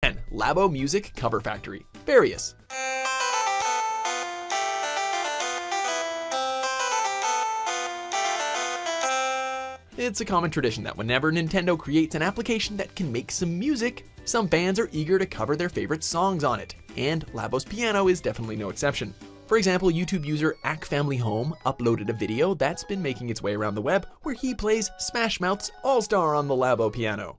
10. Labo Music Cover Factory. Various. It's a common tradition that whenever Nintendo creates an application that can make some music, some fans are eager to cover their favorite songs on it, and Labo's Piano is definitely no exception. For example, YouTube user AckFamilyHome uploaded a video that's been making its way around the web where he plays Smash Mouth's All-Star on the Labo piano.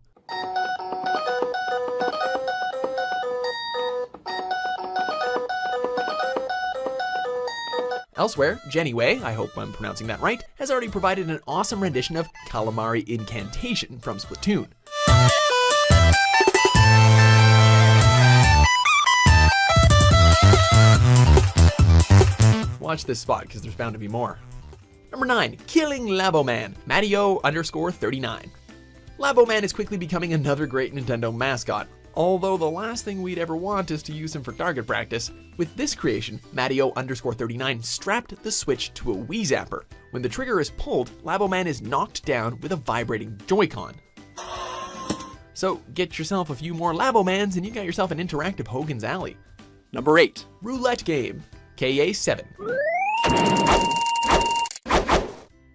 Elsewhere, Jennyway, I hope I'm pronouncing that right, has already provided an awesome rendition of Calamari Incantation from Splatoon. Watch this spot, because there's bound to be more. Number 9. Killing Labo Man, Matteo_39. Labo Man is quickly becoming another great Nintendo mascot, although the last thing we'd ever want is to use him for target practice. With this creation, Matteo_39 strapped the Switch to a Wii Zapper. When the trigger is pulled, Labo Man is knocked down with a vibrating Joy-Con. So get yourself a few more Labo Mans and you got yourself an interactive Hogan's Alley. Number 8. Roulette Game, KA7.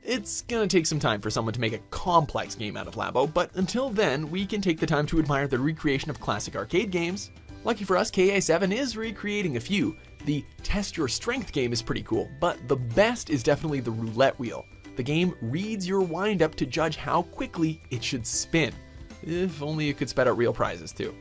It's gonna take some time for someone to make a complex game out of Labo, but until then, we can take the time to admire the recreation of classic arcade games. Lucky for us, KA7 is recreating a few. The Test Your Strength game is pretty cool, but the best is definitely the roulette wheel. The game reads your wind-up to judge how quickly it should spin. If only it could spit out real prizes too.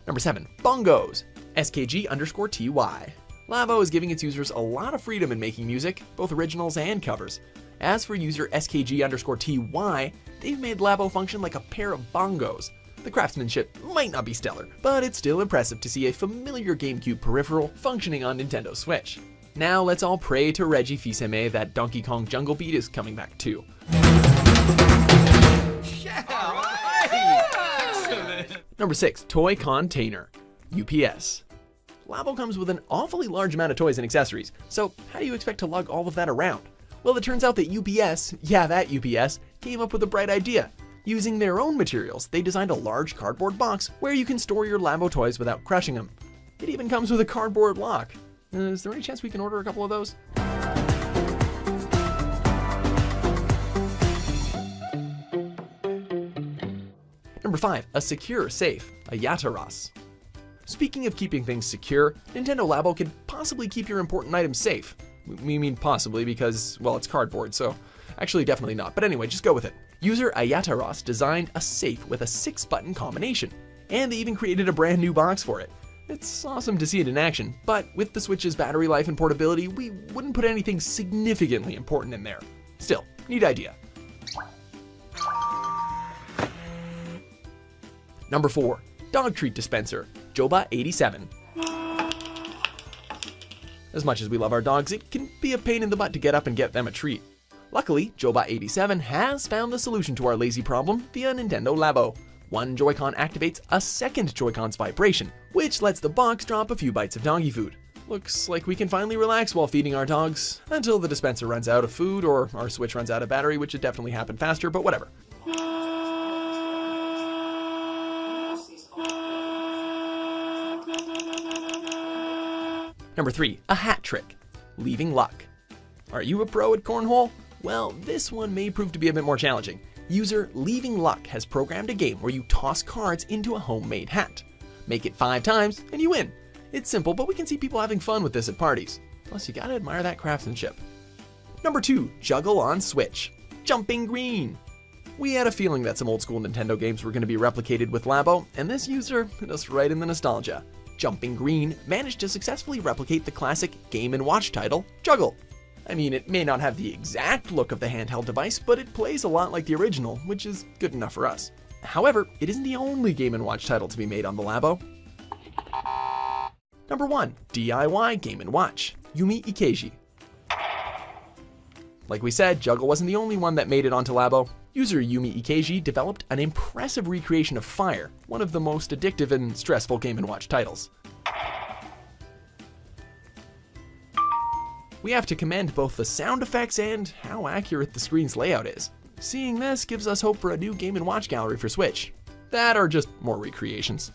Number 7. Bongos, SKG_TY. Labo is giving its users a lot of freedom in making music, both originals and covers. As for user SKG_TY, they've made Labo function like a pair of bongos. The craftsmanship might not be stellar, but it's still impressive to see a familiar GameCube peripheral functioning on Nintendo Switch. Now let's all pray to Reggie Fils-Aimé that Donkey Kong Jungle Beat is coming back too. Number 6. Toy Container, UPS. Labo comes with an awfully large amount of toys and accessories, so how do you expect to lug all of that around? Well, it turns out that UPS, that UPS, came up with a bright idea. Using their own materials, they designed a large cardboard box where you can store your Labo toys without crushing them. It even comes with a cardboard lock. Is there any chance we can order a couple of those? Number 5. A secure safe, a Yataras. Speaking of keeping things secure, Nintendo Labo can possibly keep your important items safe. We mean possibly because, well, it's cardboard, so actually definitely not. But anyway, just go with it. User Ayataros designed a safe with a 6-button combination, and they even created a brand new box for it. It's awesome to see it in action, but with the Switch's battery life and portability, we wouldn't put anything significantly important in there. Still, neat idea. Number 4. Dog Treat Dispenser, Joba87. As much as we love our dogs, it can be a pain in the butt to get up and get them a treat. Luckily, Joba87 has found the solution to our lazy problem via Nintendo Labo. One Joy-Con activates a second Joy-Con's vibration, which lets the box drop a few bites of doggy food. Looks like we can finally relax while feeding our dogs, until the dispenser runs out of food or our Switch runs out of battery, which would definitely happen faster, but whatever. Number 3. A hat trick, Leaving Luck. Are you a pro at cornhole? Well, this one may prove to be a bit more challenging. User Leaving Luck has programmed a game where you toss cards into a homemade hat. Make it 5 times and you win. It's simple, but we can see people having fun with this at parties. Plus, you gotta admire that craftsmanship. Number 2. Juggle on Switch, Jumping Green. We had a feeling that some old school Nintendo games were going to be replicated with Labo, and this user hit us right in the nostalgia. Jumping Green managed to successfully replicate the classic Game & Watch title, Juggle. I mean, it may not have the exact look of the handheld device, but it plays a lot like the original, which is good enough for us. However, it isn't the only Game & Watch title to be made on the Labo. Number 1. DIY Game & Watch, Yumi Ikeji. Like we said, Juggle wasn't the only one that made it onto Labo. User Yumi Ikeji developed an impressive recreation of Fire, one of the most addictive and stressful Game & Watch titles. We have to commend both the sound effects and how accurate the screen's layout is. Seeing this gives us hope for a new Game & Watch gallery for Switch. That or just more recreations.